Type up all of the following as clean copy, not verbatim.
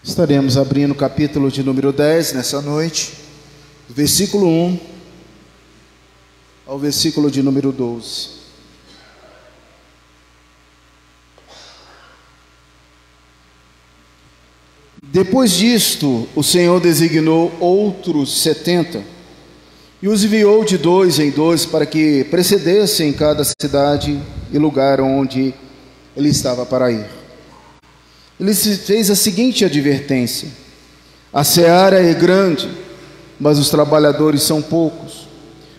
Estaremos abrindo o capítulo de número 10 nessa noite, do versículo 1 ao versículo de número 12. Depois disto, o Senhor designou outros 70 e os enviou de dois em dois para que precedessem cada cidade e lugar onde ele estava para ir. Ele fez a seguinte advertência: a seara é grande, mas os trabalhadores são poucos.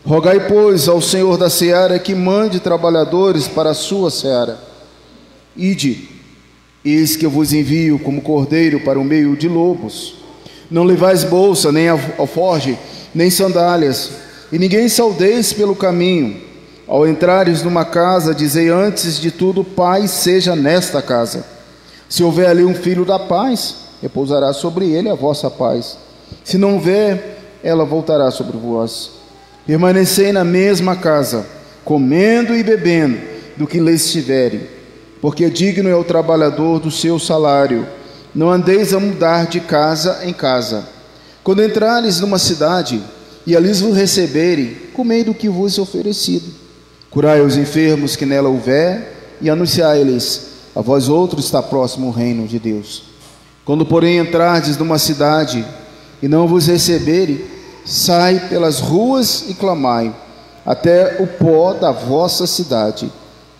Rogai, pois, ao Senhor da seara que mande trabalhadores para a sua seara. Ide, eis que eu vos envio como cordeiro para o meio de lobos. Não levais bolsa, nem alforje, nem sandálias, e ninguém saudeis pelo caminho. Ao entrares numa casa, dizei antes de tudo: paz seja nesta casa. Se houver ali um filho da paz, repousará sobre ele a vossa paz. Se não houver, ela voltará sobre vós. Permanecei na mesma casa, comendo e bebendo do que lhes estiverem, porque digno é o trabalhador do seu salário. Não andeis a mudar de casa em casa. Quando entrares numa cidade e ali vos receberem, comei do que vos é oferecido. Curai os enfermos que nela houver e anunciai-lhes: a vós outros está próximo o reino de Deus. Quando, porém, entrardes numa cidade e não vos receberem, sai pelas ruas e clamai até o pó da vossa cidade,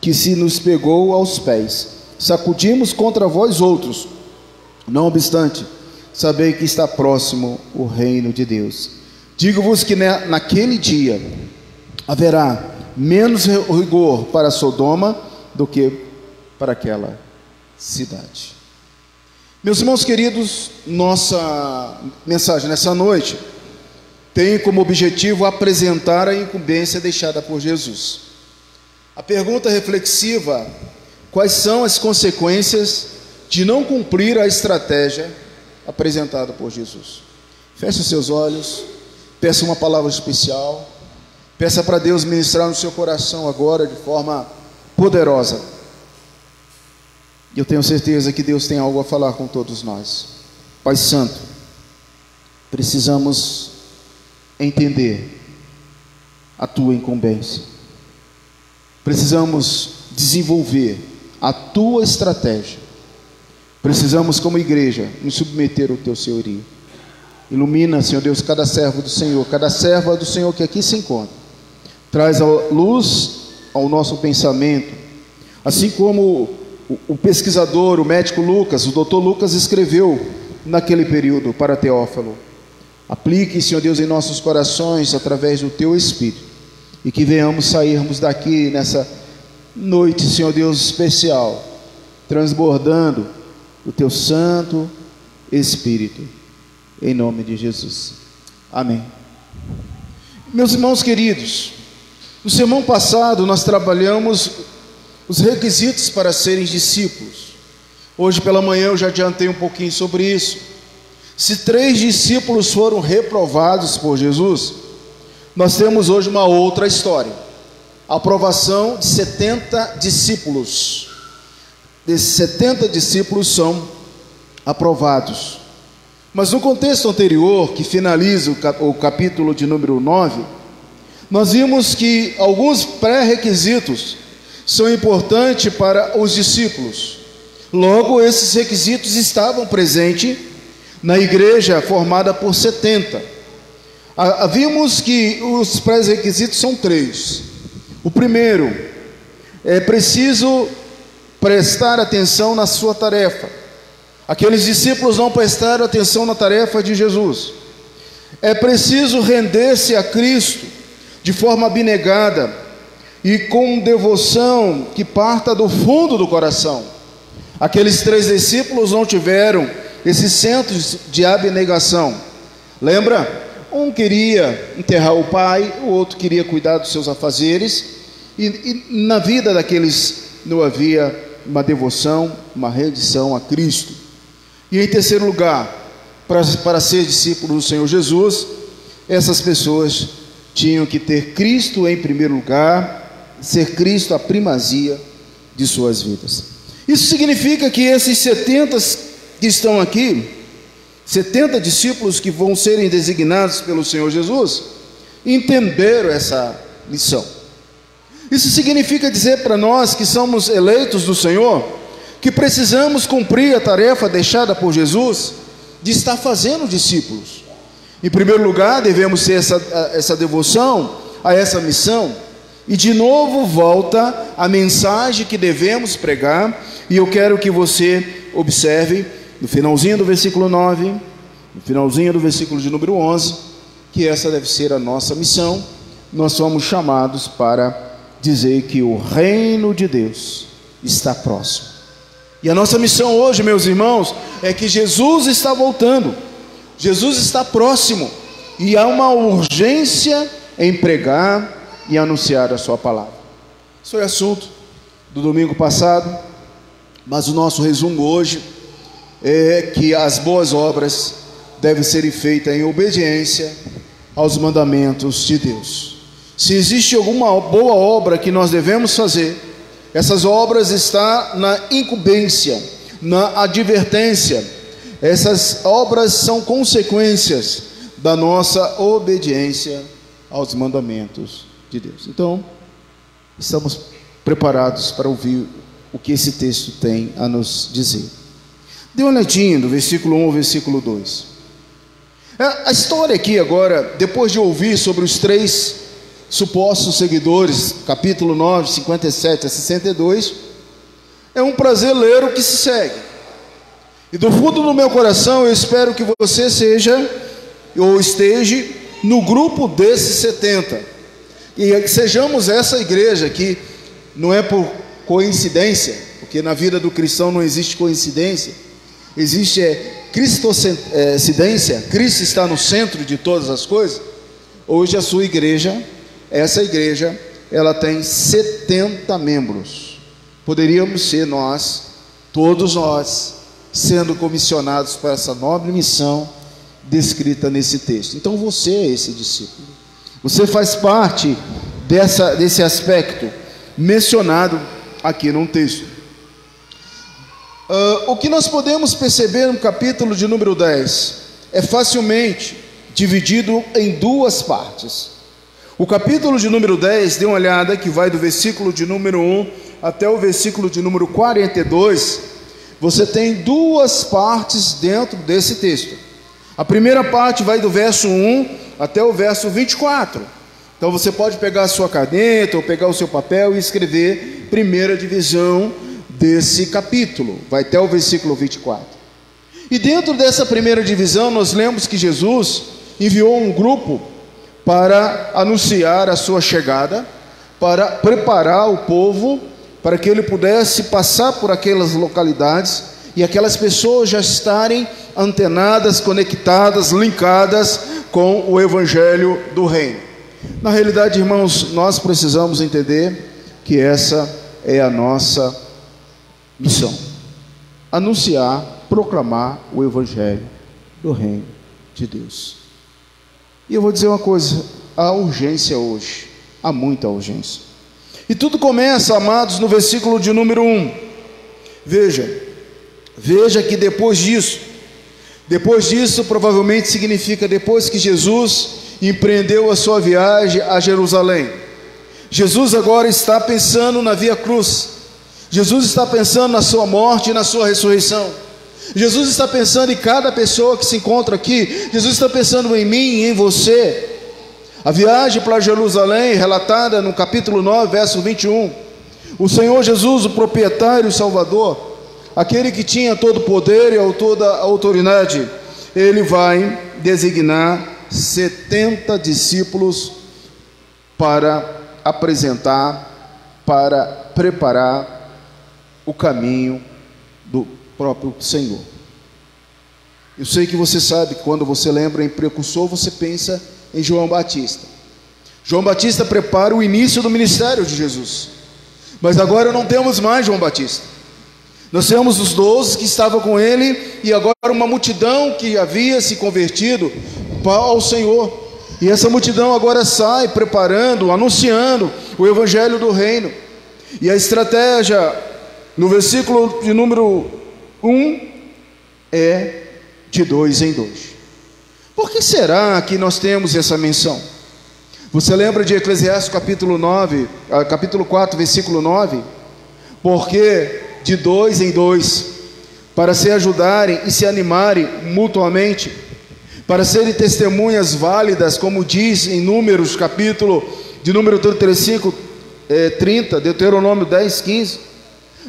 que se nos pegou aos pés. Sacudimos contra vós outros. Não obstante, sabei que está próximo o reino de Deus. Digo-vos que naquele dia haverá menos rigor para Sodoma do que para aquela cidade. Meus irmãos queridos, nossa mensagem nessa noite tem como objetivo apresentar a incumbência deixada por Jesus. A pergunta reflexiva: quais são as consequências de não cumprir a estratégia apresentada por Jesus? Feche os seus olhos, peça uma palavra especial, peça para Deus ministrar no seu coração agora de forma poderosa. Eu tenho certeza que Deus tem algo a falar com todos nós. Pai Santo, precisamos entender a tua incumbência. Precisamos desenvolver a tua estratégia. Precisamos, como igreja, nos submeter ao teu senhorio. Ilumina, Senhor Deus, cada servo do Senhor, cada serva do Senhor que aqui se encontra. Traz a luz ao nosso pensamento, assim como o pesquisador, o médico Lucas, o doutor Lucas escreveu naquele período para Teófilo. Aplique, Senhor Deus, em nossos corações através do teu Espírito, e que venhamos sairmos daqui nessa noite, Senhor Deus, especial, transbordando o teu Santo Espírito, em nome de Jesus. Amém. Meus irmãos queridos, no sermão passado nós trabalhamos os requisitos para serem discípulos. Hoje pela manhã eu já adiantei um pouquinho sobre isso. Se 3 discípulos foram reprovados por Jesus, nós temos hoje uma outra história: a aprovação de 70 discípulos. Desses 70 discípulos são aprovados. Mas no contexto anterior, que finaliza o capítulo de número 9, nós vimos que alguns pré-requisitos são importantes para os discípulos. Logo, esses requisitos estavam presentes na igreja formada por 70. Vimos que os pré-requisitos são 3. O primeiro, é preciso prestar atenção na sua tarefa. Aqueles discípulos não prestaram atenção na tarefa de Jesus. É preciso render-se a Cristo de forma abnegada e com devoção que parta do fundo do coração. Aqueles 3 discípulos não tiveram esse centro de abnegação. Lembra? Um queria enterrar o pai, o outro queria cuidar dos seus afazeres, e na vida daqueles não havia uma devoção, uma rendição a Cristo. E em terceiro lugar, para ser discípulo do Senhor Jesus, essas pessoas tinham que ter Cristo em primeiro lugar, ser Cristo a primazia de suas vidas. Isso significa que esses 70 que estão aqui 70 discípulos que vão serem designados pelo Senhor Jesus entenderam essa missão. Isso significa dizer para nós que somos eleitos do Senhor, que precisamos cumprir a tarefa deixada por Jesus de estar fazendo discípulos. Em primeiro lugar, devemos ter essa devoção a essa missão. E de novo volta a mensagem que devemos pregar, e eu quero que você observe no finalzinho do versículo 9, no finalzinho do versículo de número 11, que essa deve ser a nossa missão. Nós somos chamados para dizer que o reino de Deus está próximo. E a nossa missão hoje, meus irmãos, é que Jesus está voltando, Jesus está próximo, e há uma urgência em pregar e anunciar a sua palavra. Isso foi assunto do domingo passado, mas o nosso resumo hoje é que as boas obras devem ser feitas em obediência aos mandamentos de Deus. Se existe alguma boa obra que nós devemos fazer, essas obras estão na incumbência, na advertência. Essas obras são consequências da nossa obediência aos mandamentos de Deus. Então, estamos preparados para ouvir o que esse texto tem a nos dizer. Dê uma olhadinha no versículo 1 ao versículo 2. A história aqui agora, depois de ouvir sobre os 3 supostos seguidores, capítulo 9, 57 a 62, é um prazer ler o que se segue. E do fundo do meu coração eu espero que você seja ou esteja no grupo desses 70, e que sejamos essa igreja que não é por coincidência, porque na vida do cristão não existe coincidência, existe cristocidência. Cristo está no centro de todas as coisas. Hoje a sua igreja, essa igreja, ela tem 70 membros. Poderíamos ser nós, todos nós, sendo comissionados para essa nobre missão descrita nesse texto. Então você é esse discípulo, você faz parte desse aspecto mencionado aqui no texto. O que nós podemos perceber no capítulo de número 10 é facilmente dividido em 2 partes. O capítulo de número 10, dê uma olhada, que vai do versículo de número 1 até o versículo de número 42, você tem 2 partes dentro desse texto. A primeira parte vai do verso 1 até o verso 24. Então você pode pegar a sua caneta ou pegar o seu papel e escrever primeira divisão desse capítulo, vai até o versículo 24. E dentro dessa primeira divisão nós lemos que Jesus enviou um grupo para anunciar a sua chegada, para preparar o povo, para que ele pudesse passar por aquelas localidades e aquelas pessoas já estarem antenadas, conectadas, linkadas com o evangelho do reino. Na realidade, irmãos, nós precisamos entender que essa é a nossa missão: anunciar, proclamar o evangelho do reino de Deus. E eu vou dizer uma coisa: há urgência hoje, há muita urgência. E tudo começa, amados, no versículo de número 1. Veja que depois disso provavelmente significa depois que Jesus empreendeu a sua viagem a Jerusalém. Jesus agora está pensando na Via Cruz. Jesus está pensando na sua morte e na sua ressurreição. Jesus está pensando em cada pessoa que se encontra aqui. Jesus está pensando em mim e em você. A viagem para Jerusalém, relatada no capítulo 9, verso 21. O Senhor Jesus, o proprietário e o Salvador, aquele que tinha todo o poder e toda a autoridade, ele vai designar 70 discípulos para apresentar, para preparar o caminho do próprio Senhor. Eu sei que você sabe que quando você lembra em precursor, você pensa em João Batista. João Batista prepara o início do ministério de Jesus. Mas agora não temos mais João Batista. Nós temos os 12 que estavam com ele, e agora uma multidão que havia se convertido ao Senhor. E essa multidão agora sai preparando, anunciando o evangelho do reino. E a estratégia no versículo de número 1 é de 2 em 2. Por que será que nós temos essa menção? Você lembra de Eclesiastes capítulo 4, versículo 9? Porque de 2 em 2, para se ajudarem e se animarem mutuamente, para serem testemunhas válidas, como diz em Números, capítulo de número 35, 30, Deuteronômio 10, 15.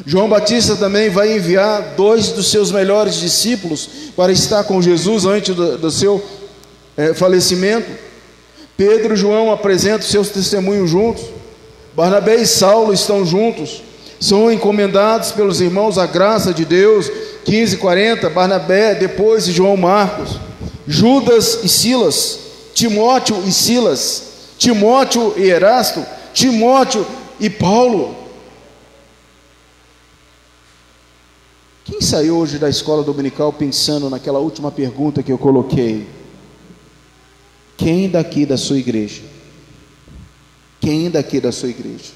João Batista também vai enviar 2 dos seus melhores discípulos para estar com Jesus antes do seu falecimento. Pedro e João apresentam seus testemunhos juntos. Barnabé e Saulo estão juntos, são encomendados pelos irmãos à graça de Deus. 15:40, Barnabé, depois de João Marcos, Judas e Silas, Timóteo e Silas, Timóteo e Erasto, Timóteo e Paulo. Quem saiu hoje da escola dominical pensando naquela última pergunta que eu coloquei? Quem daqui da sua igreja? Quem daqui da sua igreja?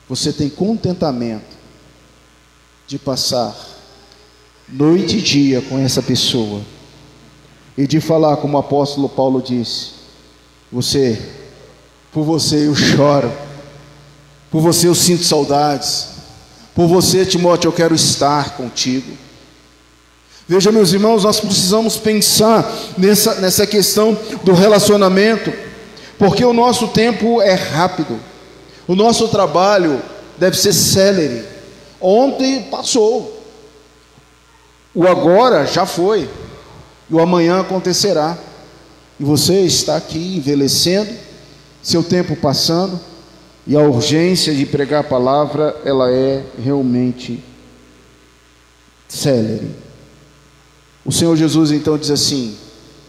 Você tem contentamento de passar noite e dia com essa pessoa e de falar como o apóstolo Paulo disse: por você eu choro, por você eu sinto saudades, por você, Timóteo, eu quero estar contigo. Veja, meus irmãos, nós precisamos pensar nessa questão do relacionamento, porque o nosso tempo é rápido, o nosso trabalho deve ser célere. Ontem passou, o agora já foi, e o amanhã acontecerá, e você está aqui envelhecendo, seu tempo passando, e a urgência de pregar a palavra, ela é realmente célere. O Senhor Jesus então diz assim: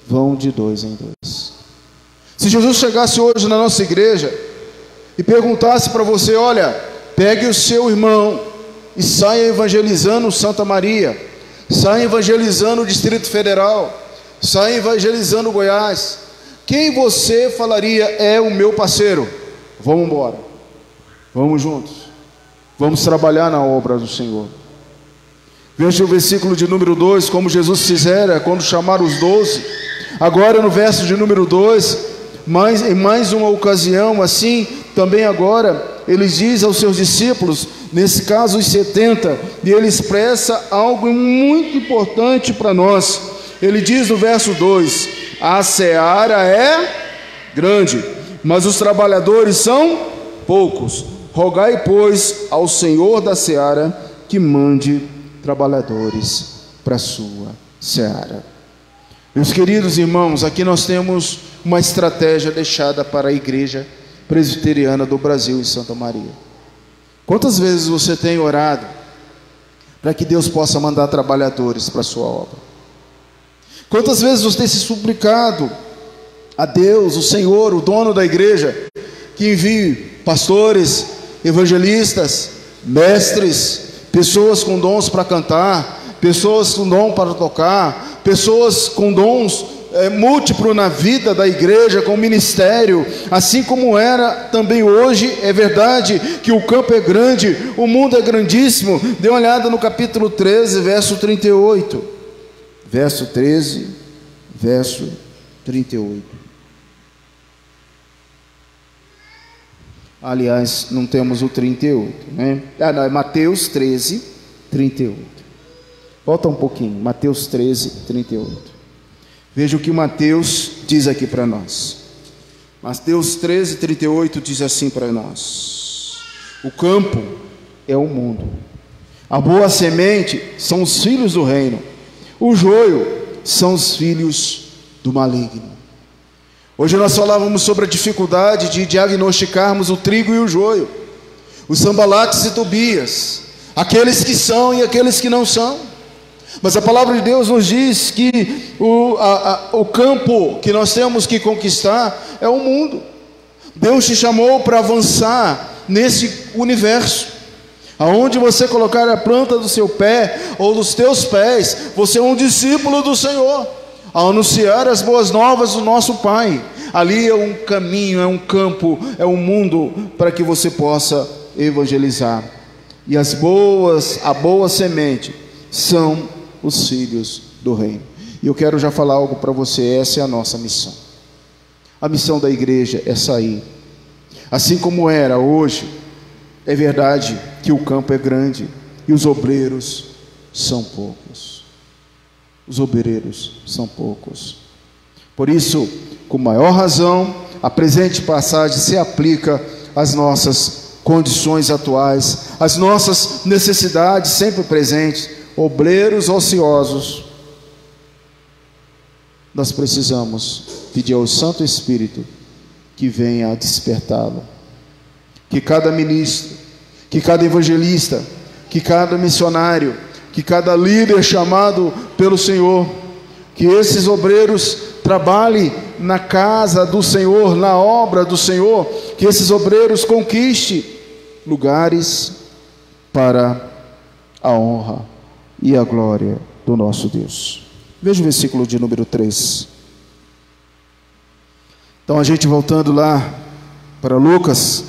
vão de 2 em 2. Se Jesus chegasse hoje na nossa igreja e perguntasse para você: olha, pegue o seu irmão e saia evangelizando Santa Maria, saia evangelizando o Distrito Federal, saia evangelizando Goiás, quem você falaria é o meu parceiro? Vamos embora, vamos juntos, vamos trabalhar na obra do Senhor. Veja o versículo de número 2, como Jesus fizera quando chamaram os 12. Agora no verso de número 2, em mais uma ocasião, assim também agora, ele diz aos seus discípulos, nesse caso os 70, e ele expressa algo muito importante para nós. Ele diz no verso 2: a seara é grande, mas os trabalhadores são poucos. Rogai, pois, ao Senhor da seara que mande trabalhadores para a sua seara. Meus queridos irmãos, aqui nós temos uma estratégia deixada para a Igreja Presbiteriana do Brasil em Santa Maria. Quantas vezes você tem orado para que Deus possa mandar trabalhadores para a sua obra? Quantas vezes você tem se suplicado a Deus, o Senhor, o dono da igreja, que envie pastores, evangelistas, mestres, pessoas com dons para cantar, pessoas com dom para tocar, pessoas com dons múltiplos na vida da igreja, com ministério, assim como era também hoje. É verdade que o campo é grande, o mundo é grandíssimo. Dê uma olhada no capítulo 13, verso 38. Verso 13, verso 38. Aliás, não temos o 38, né? Não, é Mateus 13, 38. Volta um pouquinho, Mateus 13, 38. Veja o que Mateus diz aqui para nós. Mateus 13, 38 diz assim para nós: o campo é o mundo, a boa semente são os filhos do reino, o joio são os filhos do maligno. Hoje nós falávamos sobre a dificuldade de diagnosticarmos o trigo e o joio, os Sanbalates e Tobias, aqueles que são e aqueles que não são. Mas a palavra de Deus nos diz que o campo que nós temos que conquistar é o mundo. Deus te chamou para avançar nesse universo. Aonde você colocar a planta do seu pé ou dos teus pés, você é um discípulo do Senhor, ao anunciar as boas novas do nosso Pai. Ali é um caminho, é um campo, é um mundo para que você possa evangelizar. E a boa semente são os filhos do reino. E eu quero já falar algo para você: essa é a nossa missão. A missão da igreja é sair. Assim como era hoje, é verdade que o campo é grande e os obreiros são poucos. Os obreiros são poucos. Por isso, com maior razão, a presente passagem se aplica às nossas condições atuais, às nossas necessidades sempre presentes. Obreiros ociosos, nós precisamos pedir ao Santo Espírito que venha a despertá-lo. Que cada ministro, que cada evangelista, que cada missionário, que cada líder chamado pelo Senhor, que esses obreiros trabalhem na casa do Senhor, na obra do Senhor, que esses obreiros conquistem lugares para a honra e a glória do nosso Deus. Veja o versículo de número 3. Então, a gente voltando lá para Lucas,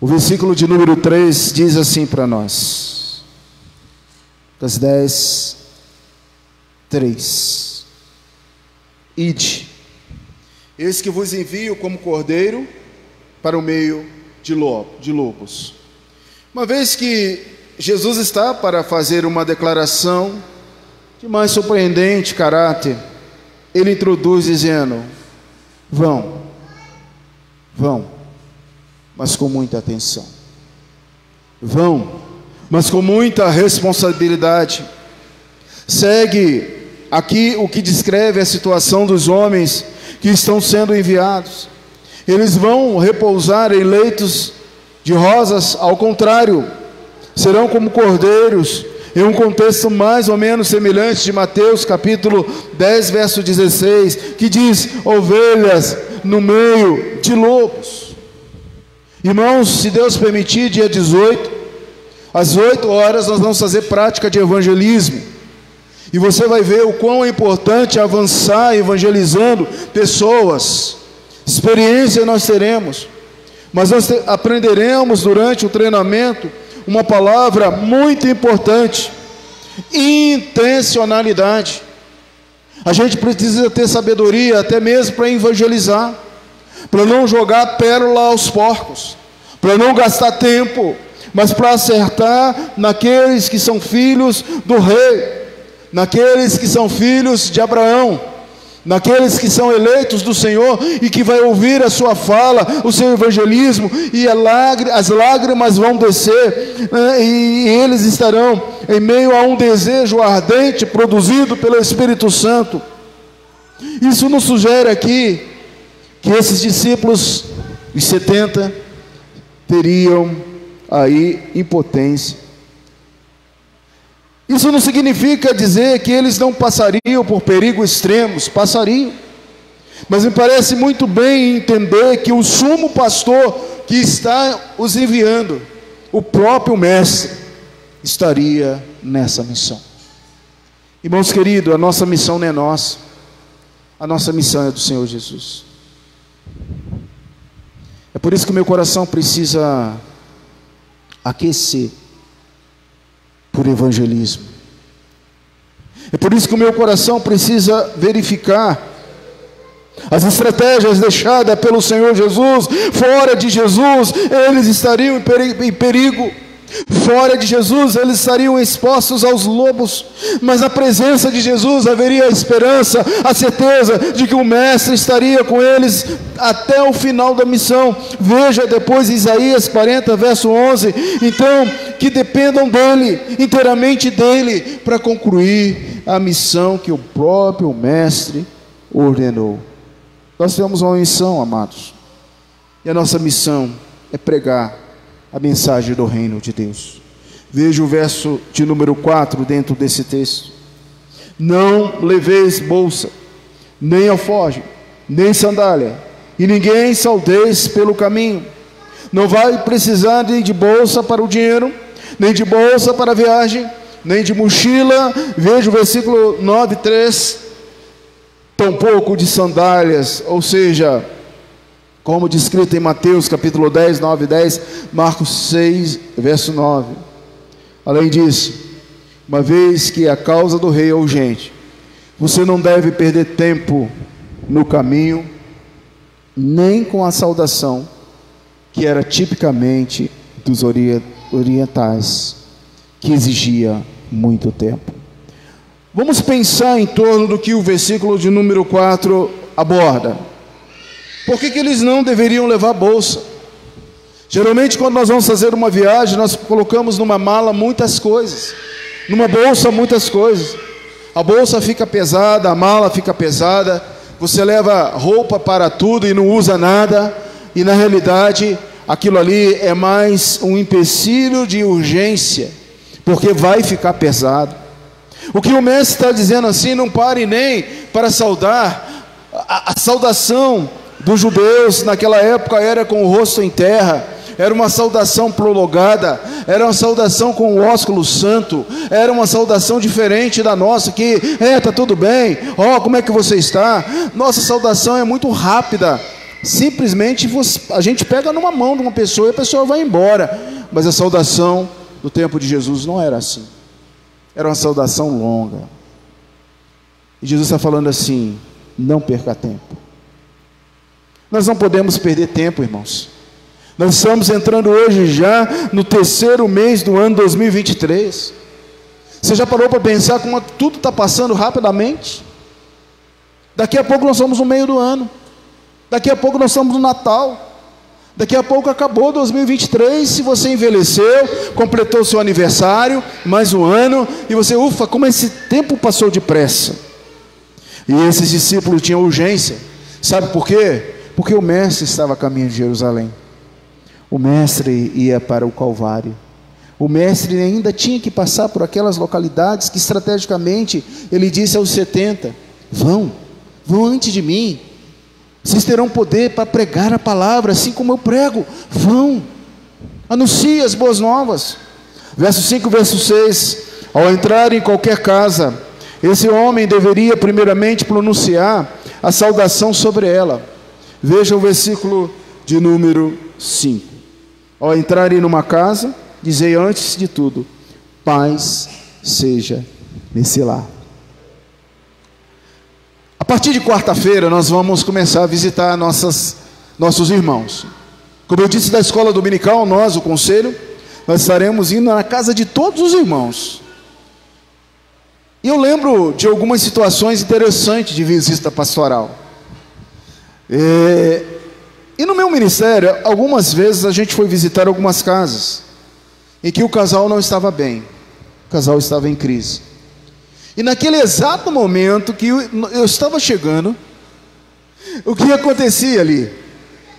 o versículo de número 3 diz assim para nós: Lucas 10, 3. Ide, eis que vos envio como cordeiro para o meio de lobos. Uma vez que Jesus está para fazer uma declaração de mais surpreendente caráter, ele introduz dizendo: vão, mas com muita atenção. Vão, mas com muita responsabilidade. Segue aqui o que descreve a situação dos homens que estão sendo enviados. Eles vão repousar em leitos de rosas, ao contrário, serão como cordeiros, em um contexto mais ou menos semelhante de Mateus capítulo 10, verso 16, que diz: ovelhas no meio de lobos. Irmãos, se Deus permitir, dia 18, às 8 horas, nós vamos fazer prática de evangelismo. E você vai ver o quão é importante avançar evangelizando pessoas. Experiência nós teremos, mas nós aprenderemos durante o treinamento uma palavra muito importante: intencionalidade. A gente precisa ter sabedoria até mesmo para evangelizar, para não jogar pérola aos porcos, para não gastar tempo, mas para acertar naqueles que são filhos do rei, naqueles que são filhos de Abraão, naqueles que são eleitos do Senhor e que vai ouvir a sua fala, o seu evangelismo, e as lágrimas vão descer, né, e eles estarão em meio a um desejo ardente produzido pelo Espírito Santo. Isso nos sugere aqui que esses discípulos, os 70, teriam aí impotência. Isso não significa dizer que eles não passariam por perigos extremos, passariam. Mas me parece muito bem entender que o sumo pastor que está os enviando, o próprio mestre, estaria nessa missão. Irmãos queridos, a nossa missão não é nossa, a nossa missão é do Senhor Jesus. É por isso que o meu coração precisa aquecer por evangelismo. É por isso que o meu coração precisa verificar as estratégias deixadas pelo Senhor Jesus. Fora de Jesus, eles estariam em perigo. Fora de Jesus, eles estariam expostos aos lobos. Mas na presença de Jesus haveria a esperança, a certeza de que o Mestre estaria com eles até o final da missão. Veja depois Isaías 40, verso 11. Então, que dependam dele, inteiramente dele, para concluir a missão que o próprio Mestre ordenou. Nós temos uma missão, amados, e a nossa missão é pregar a mensagem do reino de Deus. Veja o verso de número 4 dentro desse texto: não leveis bolsa, nem alforje, nem sandália, e ninguém saudeis pelo caminho. Não vai precisar nem de bolsa para o dinheiro, nem de bolsa para a viagem, nem de mochila. Veja o versículo 9, 3. Tampouco de sandálias, ou seja, como descrito em Mateus capítulo 10, 9 e 10, Marcos 6, verso 9. Além disso, uma vez que a causa do rei é urgente, Você não deve perder tempo no caminho, nem com a saudação, que era tipicamente dos orientais, que exigia muito tempo. Vamos pensar em torno do que o versículo de número 4 aborda. Por que eles não deveriam levar bolsa? Geralmente, quando nós vamos fazer uma viagem, nós colocamos numa mala muitas coisas, numa bolsa muitas coisas. A bolsa fica pesada, a mala fica pesada, você leva roupa para tudo e não usa nada, e na realidade, aquilo ali é mais um empecilho de urgência, porque vai ficar pesado. O que o mestre está dizendo assim: não pare nem para saudar. A saudação dos judeus naquela época era com o rosto em terra, era uma saudação prolongada, era uma saudação com o ósculo santo, era uma saudação diferente da nossa, que está tudo bem, como é que você está? Nossa saudação é muito rápida, simplesmente a gente pega numa mão de uma pessoa e a pessoa vai embora. Mas a saudação do tempo de Jesus não era assim, era uma saudação longa. E Jesus está falando assim: não perca tempo. Nós não podemos perder tempo, irmãos. Nós estamos entrando hoje já no terceiro mês do ano 2023. Você já parou para pensar como tudo está passando rapidamente? Daqui a pouco nós estamos no meio do ano. Daqui a pouco nós estamos no Natal. Daqui a pouco acabou 2023. Se você envelheceu, completou seu aniversário, mais um ano, e você, ufa, como esse tempo passou depressa. E esses discípulos tinham urgência. Sabe por quê? Porque o mestre estava a caminho de Jerusalém. O mestre ia para o Calvário. O mestre ainda tinha que passar por aquelas localidades que estrategicamente ele disse aos 70: vão antes de mim, vocês terão poder para pregar a palavra, assim como eu prego. Vão, anuncie as boas novas. Verso 5, verso 6: ao entrar em qualquer casa, esse homem deveria primeiramente pronunciar a saudação sobre ela. Veja o versículo de número 5. Ao entrarem numa casa, dizei antes de tudo: paz seja nesse lar. A partir de quarta-feira nós vamos começar a visitar nossos irmãos. Como eu disse, da escola dominical, nós, o conselho, nós estaremos indo na casa de todos os irmãos. E eu lembro de algumas situações interessantes de visita pastoral. E no meu ministério, algumas vezes a gente foi visitar algumas casas em que o casal não estava bem, o casal estava em crise. E naquele exato momento que eu estava chegando, o que acontecia ali?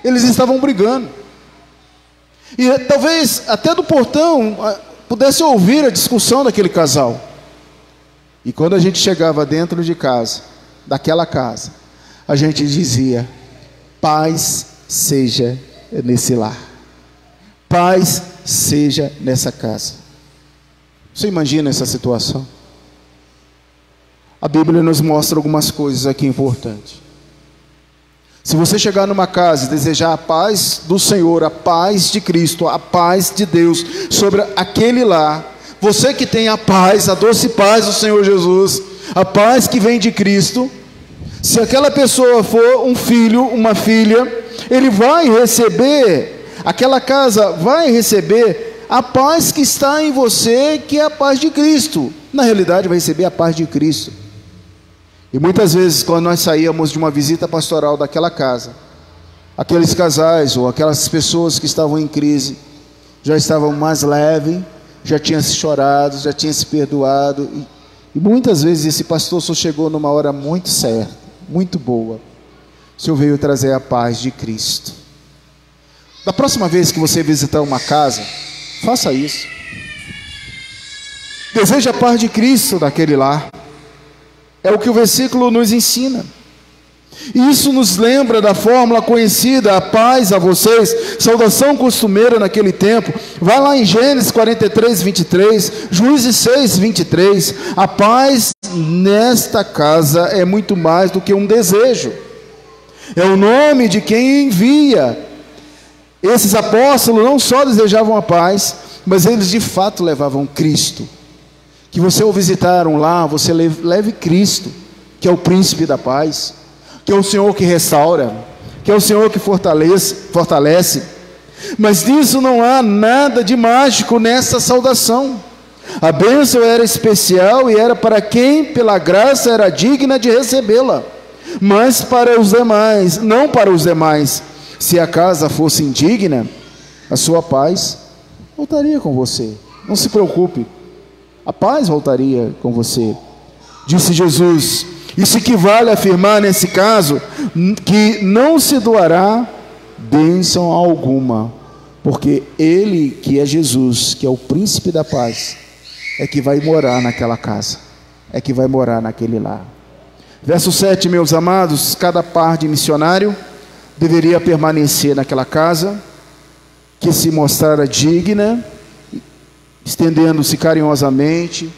Eles estavam brigando. E talvez até do portão pudesse ouvir a discussão daquele casal. E quando a gente chegava dentro de casa, daquela casa, a gente dizia: paz seja nesse lar, paz seja nessa casa. Você imagina essa situação? A Bíblia nos mostra algumas coisas aqui importantes. Se você chegar numa casa e desejar a paz do Senhor, a paz de Cristo, a paz de Deus sobre aquele lar, você que tem a paz, a doce paz do Senhor Jesus, a paz que vem de Cristo, se aquela pessoa for um filho, uma filha, ele vai receber, aquela casa vai receber a paz que está em você, que é a paz de Cristo. Na realidade, vai receber a paz de Cristo. E muitas vezes, quando nós saíamos de uma visita pastoral daquela casa, aqueles casais ou aquelas pessoas que estavam em crise já estavam mais leves, já tinham se chorado, já tinham se perdoado. E muitas vezes esse pastor só chegou numa hora muito certa, muito boa. O Senhor veio trazer a paz de Cristo. Da próxima vez que você visitar uma casa, faça isso. Deseje a paz de Cristo daquele lar. É o que o versículo nos ensina. E isso nos lembra da fórmula conhecida: a paz a vocês, saudação costumeira naquele tempo. Vai lá em Gênesis 43, 23, Juízes 6, 23. A paz nesta casa é muito mais do que um desejo. É o nome de quem envia. Esses apóstolos não só desejavam a paz, mas eles de fato levavam Cristo. Que você o visitaram lá, você leve Cristo. que é o príncipe da paz, que é o Senhor que restaura, que é o Senhor que fortalece. Mas nisso não há nada de mágico nessa saudação. A bênção era especial e era para quem pela graça era digna de recebê-la, mas para os demais, não para os demais. Se a casa fosse indigna, a sua paz voltaria com você. Não se preocupe, a paz voltaria com você. Disse Jesus. Isso equivale a afirmar nesse caso que não se doará bênção alguma, porque Ele, que é Jesus, que é o príncipe da paz, é que vai morar naquela casa, é que vai morar naquele lar. Verso 7, meus amados, cada par de missionário deveria permanecer naquela casa, que se mostrara digna, estendendo-se carinhosamente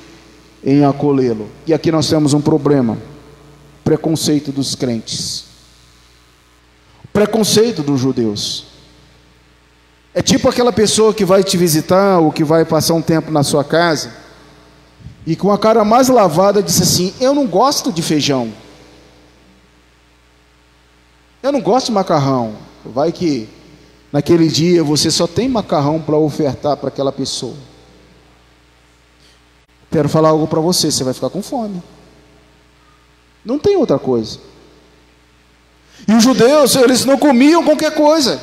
em acolhê-lo. E aqui nós temos um problema: preconceito dos crentes, preconceito dos judeus. É tipo aquela pessoa que vai te visitar ou que vai passar um tempo na sua casa e com a cara mais lavada disse assim: eu não gosto de feijão, eu não gosto de macarrão. Vai que naquele dia você só tem macarrão para ofertar para aquela pessoa. Quero falar algo para você: você vai ficar com fome, não tem outra coisa. E os judeus, eles não comiam qualquer coisa.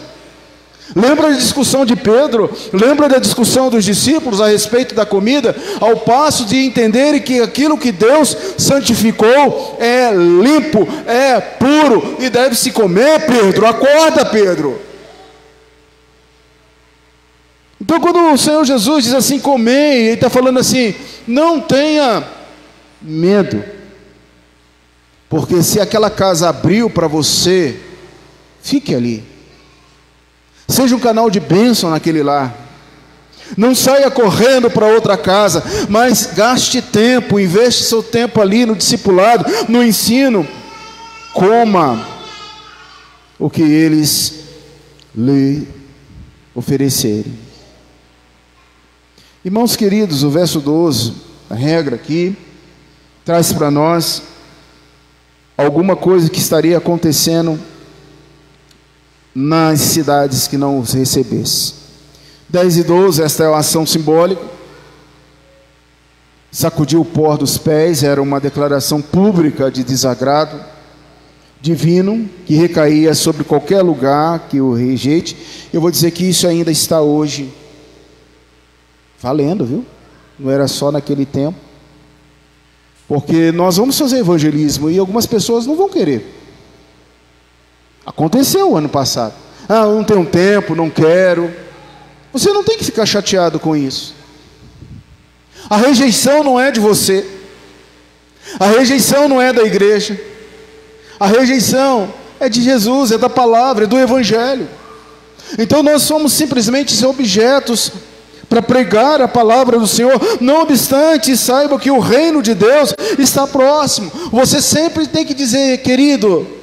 Lembra da discussão de Pedro? Lembra da discussão dos discípulos a respeito da comida? Ao passo de entenderem que aquilo que Deus santificou é limpo, é puro e deve se comer. Pedro, acorda, Pedro. Então quando o Senhor Jesus diz assim, comei, Ele está falando assim, não tenha medo, porque se aquela casa abriu para você, fique ali. Seja um canal de bênção naquele lar. Não saia correndo para outra casa, mas gaste tempo, investe seu tempo ali no discipulado, no ensino. Coma o que eles lhe oferecerem. Irmãos queridos, o verso 12, a regra aqui, traz para nós alguma coisa que estaria acontecendo nas cidades que não os recebessem. 10 e 12, esta é a ação simbólica. Sacudir o pó dos pés era uma declaração pública de desagrado divino, que recaía sobre qualquer lugar que o rejeite. Eu vou dizer que isso ainda está hoje valendo, viu? Não era só naquele tempo. Porque nós vamos fazer evangelismo e algumas pessoas não vão querer. Aconteceu ano passado. Ah, eu não tenho tempo, não quero. Você não tem que ficar chateado com isso. A rejeição não é de você. A rejeição não é da igreja. A rejeição é de Jesus, é da palavra, é do Evangelho. Então nós somos simplesmente objetos para pregar a palavra do Senhor. Não obstante, saiba que o reino de Deus está próximo. Você sempre tem que dizer, querido,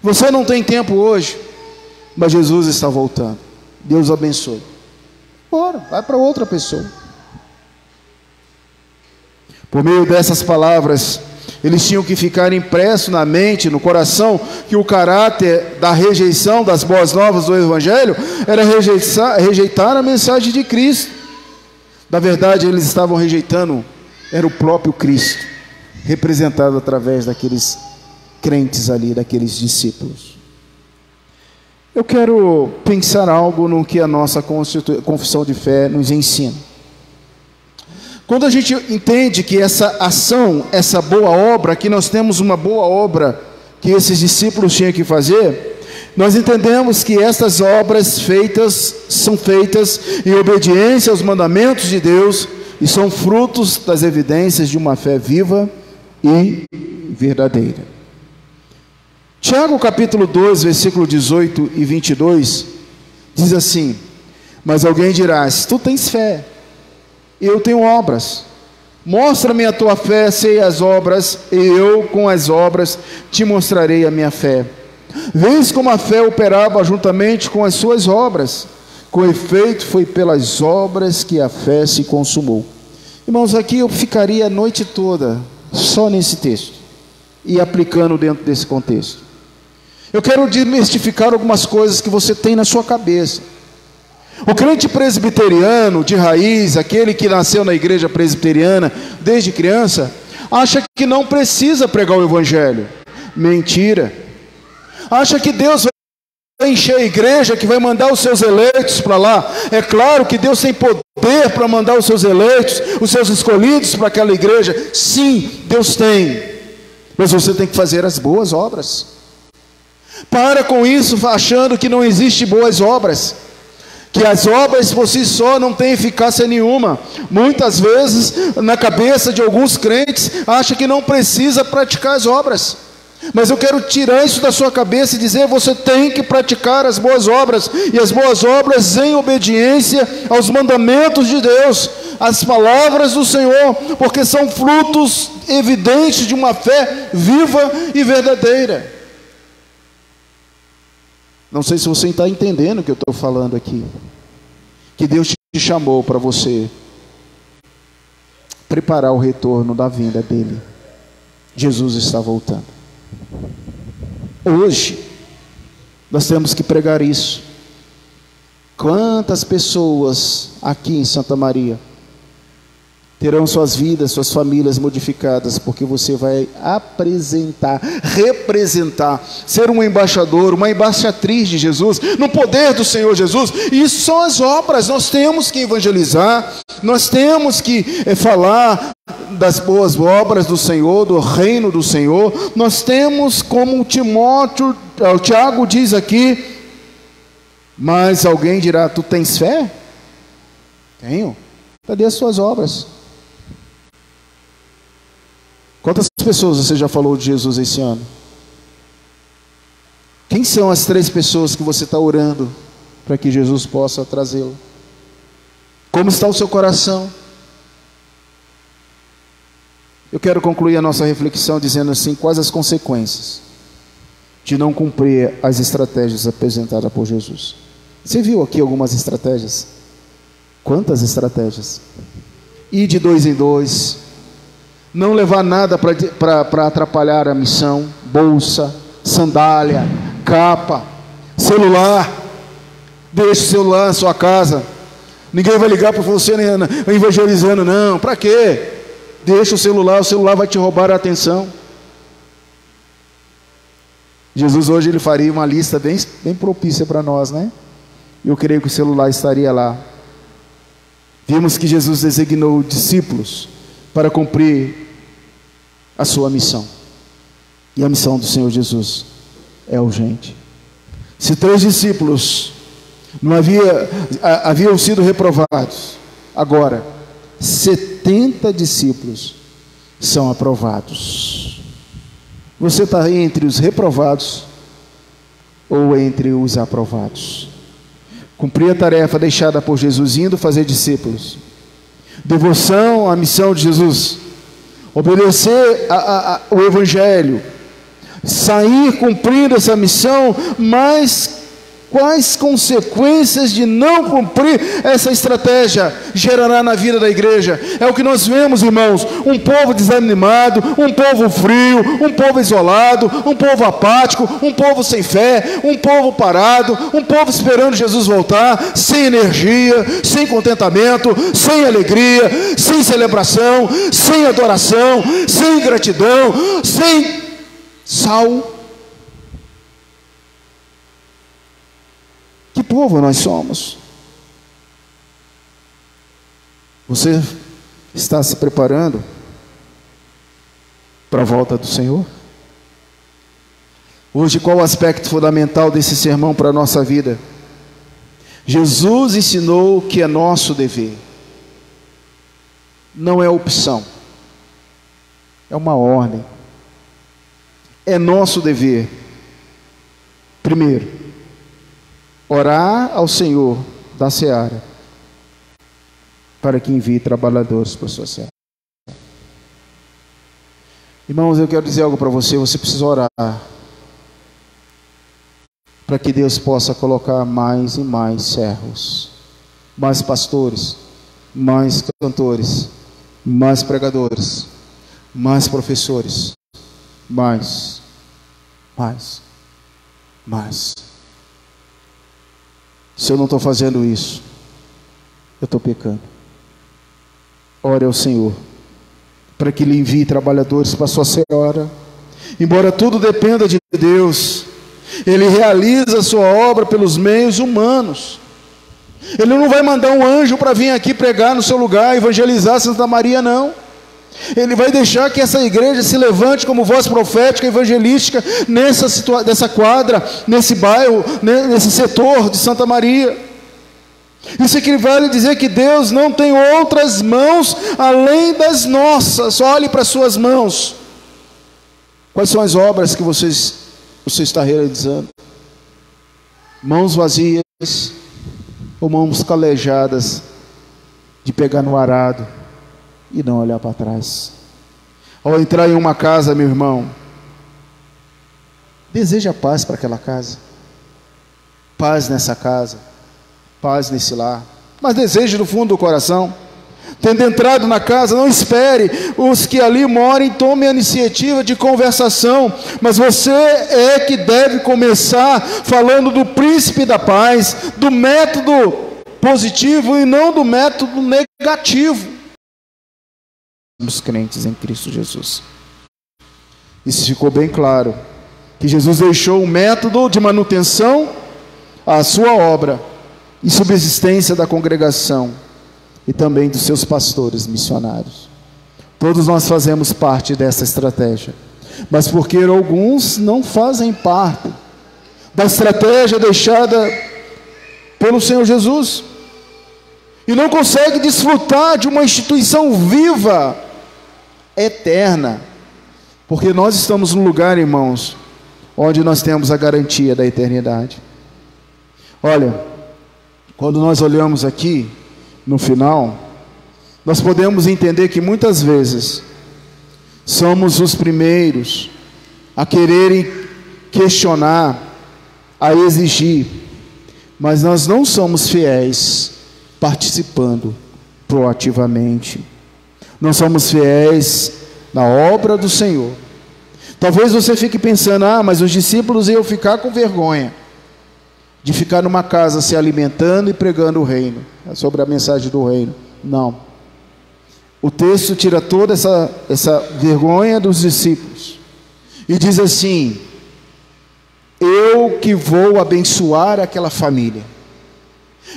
você não tem tempo hoje, mas Jesus está voltando. Deus abençoe. Bora, vai para outra pessoa. Por meio dessas palavras, eles tinham que ficar impresso na mente, no coração, que o caráter da rejeição das boas novas do Evangelho era rejeitar a mensagem de Cristo. Na verdade, eles estavam rejeitando, era o próprio Cristo, representado através daqueles crentes ali, daqueles discípulos. Eu quero pensar algo no que a nossa confissão de fé nos ensina. Quando a gente entende que essa ação, essa boa obra, aqui nós temos uma boa obra que esses discípulos tinham que fazer, nós entendemos que essas obras são feitas em obediência aos mandamentos de Deus e são frutos das evidências de uma fé viva e verdadeira. Tiago capítulo 2, versículo 18 e 22, diz assim: mas alguém dirá, se tu tens fé, eu tenho obras, mostra-me a tua fé, sei as obras, e eu com as obras te mostrarei a minha fé. Vês como a fé operava juntamente com as suas obras, com efeito foi pelas obras que a fé se consumou. Irmãos, aqui eu ficaria a noite toda só nesse texto. e aplicando dentro desse contexto. Eu quero desmistificar algumas coisas que você tem na sua cabeça. O crente presbiteriano de raiz, aquele que nasceu na igreja presbiteriana desde criança, acha que não precisa pregar o evangelho. Mentira. Acha que Deus vai encher a igreja, que vai mandar os seus eleitos para lá. É claro que Deus tem poder para mandar os seus eleitos, os seus escolhidos para aquela igreja. Sim, Deus tem. Mas você tem que fazer as boas obras. Para com isso achando que não existe boas obras, que as obras por si só não têm eficácia nenhuma. Muitas vezes na cabeça de alguns crentes acha que não precisa praticar as obras. Mas eu quero tirar isso da sua cabeça e dizer: você tem que praticar as boas obras, e as boas obras em obediência aos mandamentos de Deus, às palavras do Senhor, porque são frutos evidentes de uma fé viva e verdadeira. Não sei se você está entendendo o que eu estou falando aqui. Que Deus te chamou para você preparar o retorno da vinda dele. Jesus está voltando. Hoje nós temos que pregar isso. Quantas pessoas aqui em Santa Maria terão suas vidas, suas famílias modificadas, porque você vai apresentar, representar, ser um embaixador, uma embaixatriz de Jesus, no poder do Senhor Jesus. E isso são as obras. Nós temos que evangelizar, nós temos que falar das boas obras do Senhor, do reino do Senhor. Nós temos, como o Tiago diz aqui, mas alguém dirá: tu tens fé? Tenho. Cadê as suas obras? Quantas pessoas você já falou de Jesus esse ano? Quem são as 3 pessoas que você está orando para que Jesus possa trazê-lo? Como está o seu coração? Eu quero concluir a nossa reflexão dizendo assim: quais as consequências de não cumprir as estratégias apresentadas por Jesus? Você viu aqui algumas estratégias? Quantas estratégias? Ir de 2 em 2, não levar nada para atrapalhar a missão, bolsa, sandália, capa, celular. Deixe o celular na sua casa. Ninguém vai ligar para você evangelizando, não. Para quê? Deixa o celular vai te roubar a atenção. Jesus hoje ele faria uma lista bem propícia para nós, né? Eu creio que o celular estaria lá. Vimos que Jesus designou discípulos para cumprir a sua missão. E a missão do Senhor Jesus é urgente. Se 3 discípulos não haviam sido reprovados, agora 70 discípulos são aprovados. Você está entre os reprovados ou entre os aprovados? Cumprir a tarefa deixada por Jesus, indo fazer discípulos, devoção à missão de Jesus, obedecer o Evangelho, sair cumprindo essa missão, mas quais consequências de não cumprir essa estratégia gerará na vida da igreja? É o que nós vemos, irmãos: um povo desanimado, um povo frio, um povo isolado, um povo apático, um povo sem fé, um povo parado, um povo esperando Jesus voltar, sem energia, sem contentamento, sem alegria, sem celebração, sem adoração, sem gratidão, sem sal. Que povo nós somos? Você está se preparando para a volta do Senhor? Hoje, qual o aspecto fundamental desse sermão para a nossa vida? Jesus ensinou que é nosso dever. Não é opção, é uma ordem. É nosso dever, primeiro, orar ao Senhor da seara, para que envie trabalhadores para a sua seara. Irmãos, eu quero dizer algo para você: você precisa orar, para que Deus possa colocar mais e mais servos, mais pastores, mais cantores, mais pregadores, mais professores, mais, mais, mais. Se eu não estou fazendo isso, eu estou pecando. Ore ao Senhor, para que Ele envie trabalhadores para a sua senhora. Embora tudo dependa de Deus, Ele realiza a sua obra pelos meios humanos. Ele não vai mandar um anjo para vir aqui pregar no seu lugar, evangelizar Santa Maria, não. Ele vai deixar que essa igreja se levante como voz profética, evangelística, nessa quadra, nesse bairro, nesse setor de Santa Maria. Isso equivale a dizer que Deus não tem outras mãos além das nossas. Olhe para as suas mãos. Quais são as obras que você está realizando? Mãos vazias ou mãos calejadas de pegar no arado e não olhar para trás? Ao entrar em uma casa, meu irmão, deseja paz para aquela casa, paz nessa casa, paz nesse lar, mas deseje do fundo do coração. Tendo entrado na casa, não espere os que ali morem tomem a iniciativa de conversação, mas você é que deve começar falando do príncipe da paz, do método positivo e não do método negativo. Os crentes em Cristo Jesus. Isso ficou bem claro, que Jesus deixou o método de manutenção à sua obra e subsistência da congregação e também dos seus pastores missionários. Todos nós fazemos parte dessa estratégia, mas porque alguns não fazem parte da estratégia deixada pelo Senhor Jesus e não conseguem desfrutar de uma instituição viva, eterna, porque nós estamos num lugar, irmãos, onde nós temos a garantia da eternidade. Olha, quando nós olhamos aqui no final, nós podemos entender que muitas vezes somos os primeiros a quererem questionar, a exigir, mas nós não somos fiéis participando proativamente. Não somos fiéis na obra do Senhor. Talvez você fique pensando, mas os discípulos iam ficar com vergonha de ficar numa casa se alimentando e pregando o reino, sobre a mensagem do reino. Não. O texto tira toda essa vergonha dos discípulos e diz assim: eu que vou abençoar aquela família,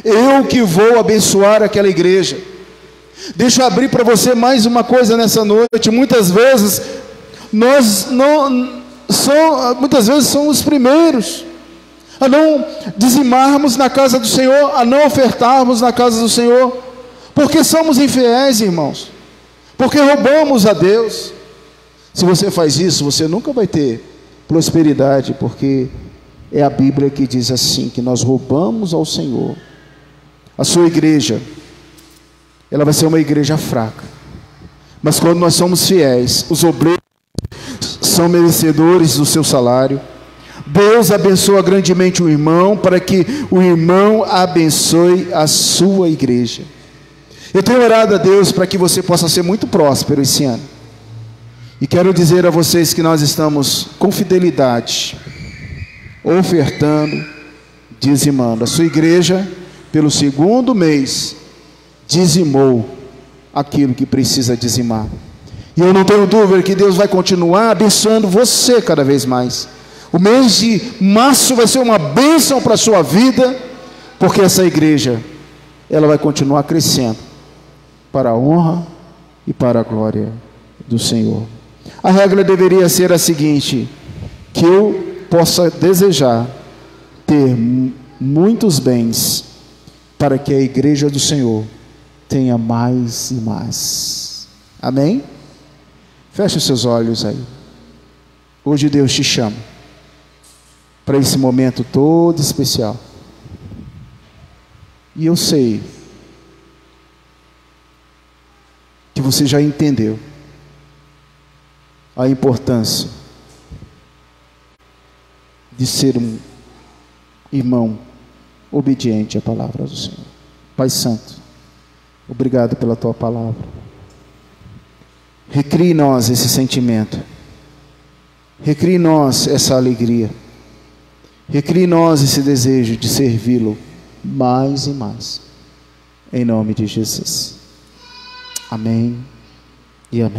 eu que vou abençoar aquela igreja. Deixa eu abrir para você mais uma coisa nessa noite. Muitas vezes muitas vezes somos os primeiros a não dizimarmos na casa do Senhor, a não ofertarmos na casa do Senhor, porque somos infiéis, irmãos, porque roubamos a Deus. Se você faz isso, você nunca vai ter prosperidade, porque é a Bíblia que diz assim, que nós roubamos ao Senhor. A sua igreja, ela vai ser uma igreja fraca, mas quando nós somos fiéis, os obreiros são merecedores do seu salário. Deus abençoa grandemente o irmão, para que o irmão abençoe a sua igreja. Eu tenho orado a Deus para que você possa ser muito próspero esse ano, e quero dizer a vocês que nós estamos com fidelidade, ofertando, dizimando. A sua igreja, pelo segundo mês, dizimou aquilo que precisa dizimar, e eu não tenho dúvida que Deus vai continuar abençoando você cada vez mais. O mês de março vai ser uma bênção para a sua vida, porque essa igreja, ela vai continuar crescendo, para a honra e para a glória do Senhor. A regra deveria ser a seguinte: que eu possa desejar ter muitos bens, para que a igreja do Senhor tenha mais e mais. Amém? Feche os seus olhos aí. Hoje Deus te chama para esse momento todo especial, e eu sei que você já entendeu a importância de ser um irmão obediente à palavra do Senhor. Pai Santo, obrigado pela tua palavra. Recrie em nós esse sentimento Recrie em nós essa alegria. Recrie em nós esse desejo de servi-lo mais e mais. Em nome de Jesus. Amém e amém.